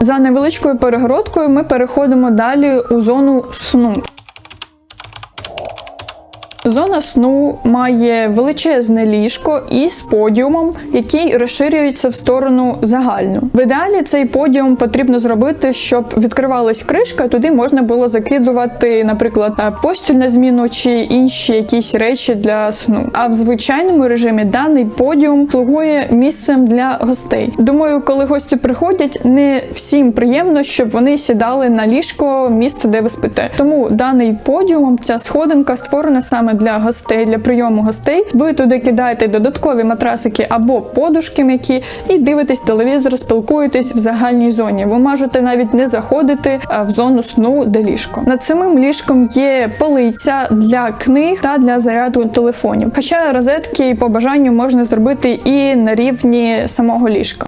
За невеличкою перегородкою ми переходимо далі у зону сну. Зона сну має величезне ліжко із подіумом, який розширюється в сторону загальну. В ідеалі цей подіум потрібно зробити, щоб відкривалась кришка, туди можна було закидувати, наприклад, постіль на зміну чи інші якісь речі для сну. А в звичайному режимі даний подіум слугує місцем для гостей. Думаю, коли гості приходять, не всім приємно, щоб вони сідали на ліжко, місце, де ви спите. Тому даний подіум, ця сходинка створена саме для гостей, для прийому гостей. Ви туди кидаєте додаткові матрасики або подушки м'які і дивитесь телевізор, спілкуєтесь в загальній зоні. Ви можете навіть не заходити в зону сну, де ліжко. Над самим ліжком є полиця для книг та для заряду телефонів. Хоча розетки по бажанню можна зробити і на рівні самого ліжка.